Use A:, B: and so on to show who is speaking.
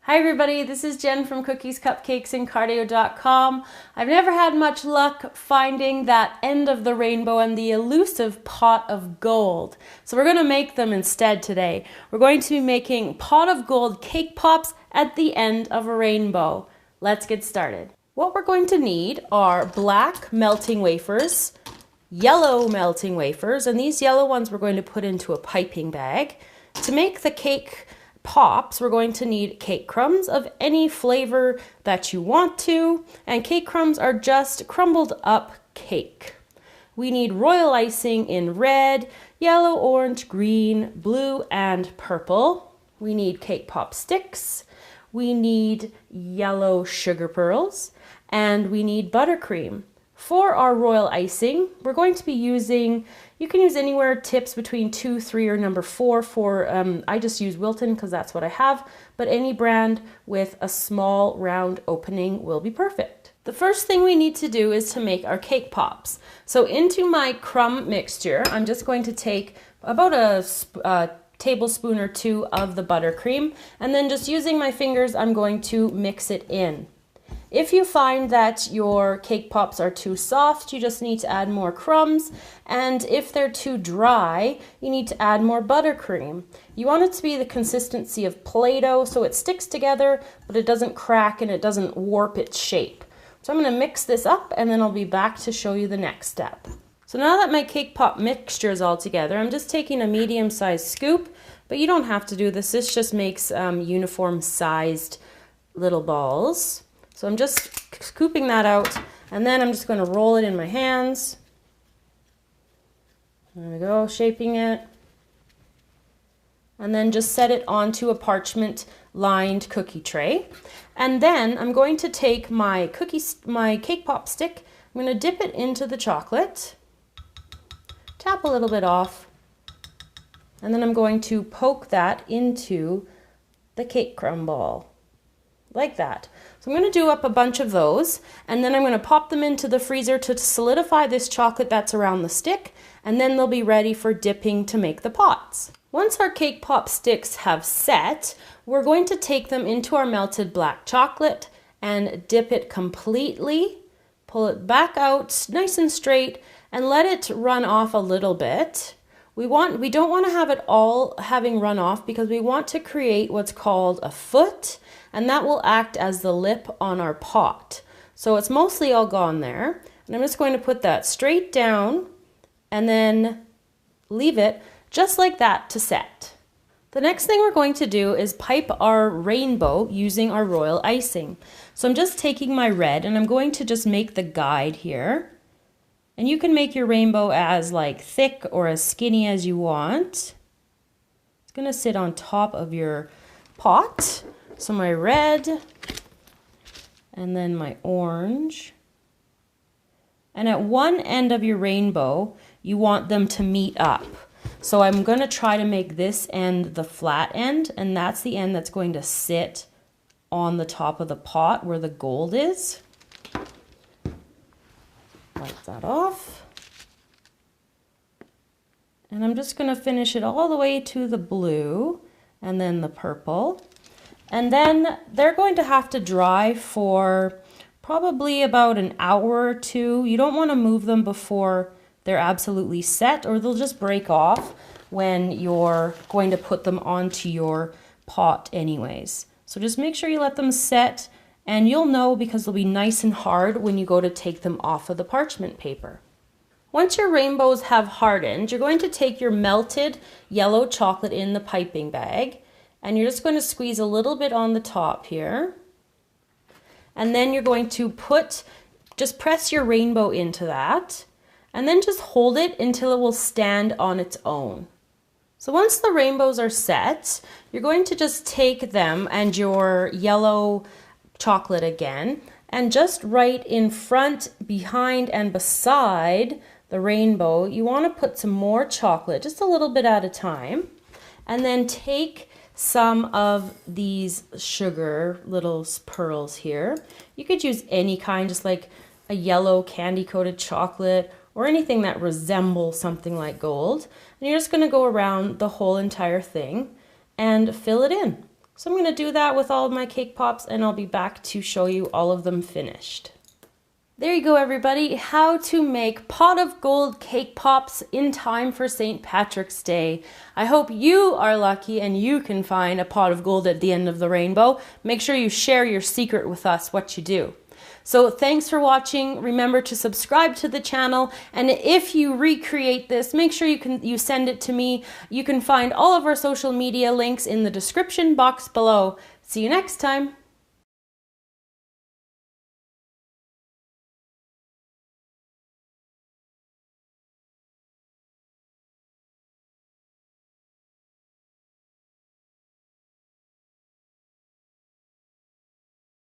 A: Hi everybody, this is Jen from Cookies, Cupcakes, and Cardio.com. I've never had much luck finding that end of the rainbow and the elusive pot of gold. So we're going to make them instead today. We're going to be making pot of gold cake pops at the end of a rainbow. Let's get started. What we're going to need are black melting wafers, yellow melting wafers, and these yellow ones we're going to put into a piping bag. To make the cake pops, we're going to need cake crumbs of any flavor that you want to, and cake crumbs are just crumbled up cake. We need royal icing in red, yellow, orange, green, blue, and purple. We need cake pop sticks. We need yellow sugar pearls, and we need buttercream. For our royal icing, we're going to be using, you can use anywhere tips between 2, 3, or number 4 for, I just use Wilton because that's what I have, but any brand with a small round opening will be perfect. The first thing we need to do is to make our cake pops. So into my crumb mixture, I'm just going to take about a tablespoon or 2 of the buttercream, and then just using my fingers, I'm going to mix it in. If you find that your cake pops are too soft, you just need to add more crumbs. And if they're too dry, you need to add more buttercream. You want it to be the consistency of Play-Doh so it sticks together, but it doesn't crack and it doesn't warp its shape. So I'm going to mix this up and then I'll be back to show you the next step. So now that my cake pop mixture is all together, I'm just taking a medium-sized scoop, but you don't have to do this. This just makes uniform-sized little balls. So I'm just scooping that out, and then I'm just going to roll it in my hands. There we go, shaping it. And then just set it onto a parchment-lined cookie tray. And then I'm going to take my cake pop stick, I'm going to dip it into the chocolate, tap a little bit off, and then I'm going to poke that into the cake crumb ball. Like that. So I'm going to do up a bunch of those, and then I'm going to pop them into the freezer to solidify this chocolate that's around the stick, and then they'll be ready for dipping to make the pots. Once our cake pop sticks have set, we're going to take them into our melted black chocolate and dip it completely, pull it back out nice and straight, and let it run off a little bit. We don't want to have it all having run off because we want to create what's called a foot, and that will act as the lip on our pot. So it's mostly all gone there. And I'm just going to put that straight down and then leave it just like that to set. The next thing we're going to do is pipe our rainbow using our royal icing. So I'm just taking my red and I'm going to just make the guide here. And you can make your rainbow as thick or as skinny as you want. It's going to sit on top of your pot. So my red, and then my orange. And at one end of your rainbow, you want them to meet up. So I'm going to try to make this end the flat end, and that's the end that's going to sit on the top of the pot where the gold is. Wipe that off. And I'm just going to finish it all the way to the blue and then the purple. And then they're going to have to dry for probably about an hour or 2. You don't want to move them before they're absolutely set, or they'll just break off when you're going to put them onto your pot anyways. So just make sure you let them set, and you'll know because they'll be nice and hard when you go to take them off of the parchment paper. Once your rainbows have hardened, you're going to take your melted yellow chocolate in the piping bag, and you're just going to squeeze a little bit on the top here. And then you're going to just press your rainbow into that, and then just hold it until it will stand on its own. So once the rainbows are set, you're going to just take them and your yellow chocolate again, and just right in front, behind, and beside the rainbow, you want to put some more chocolate, just a little bit at a time, and then take some of these sugar little pearls here. You could use any kind, just like a yellow candy coated chocolate or anything that resembles something like gold. And you're just going to go around the whole entire thing and fill it in. So I'm going to do that with all of my cake pops, and I'll be back to show you all of them finished. There you go, everybody. How to make pot of gold cake pops in time for St. Patrick's Day. I hope you are lucky and you can find a pot of gold at the end of the rainbow. Make sure you share your secret with us, what you do. So thanks for watching. Remember to subscribe to the channel, and if you recreate this, make sure you send it to me. You can find all of our social media links in the description box below. See you next time.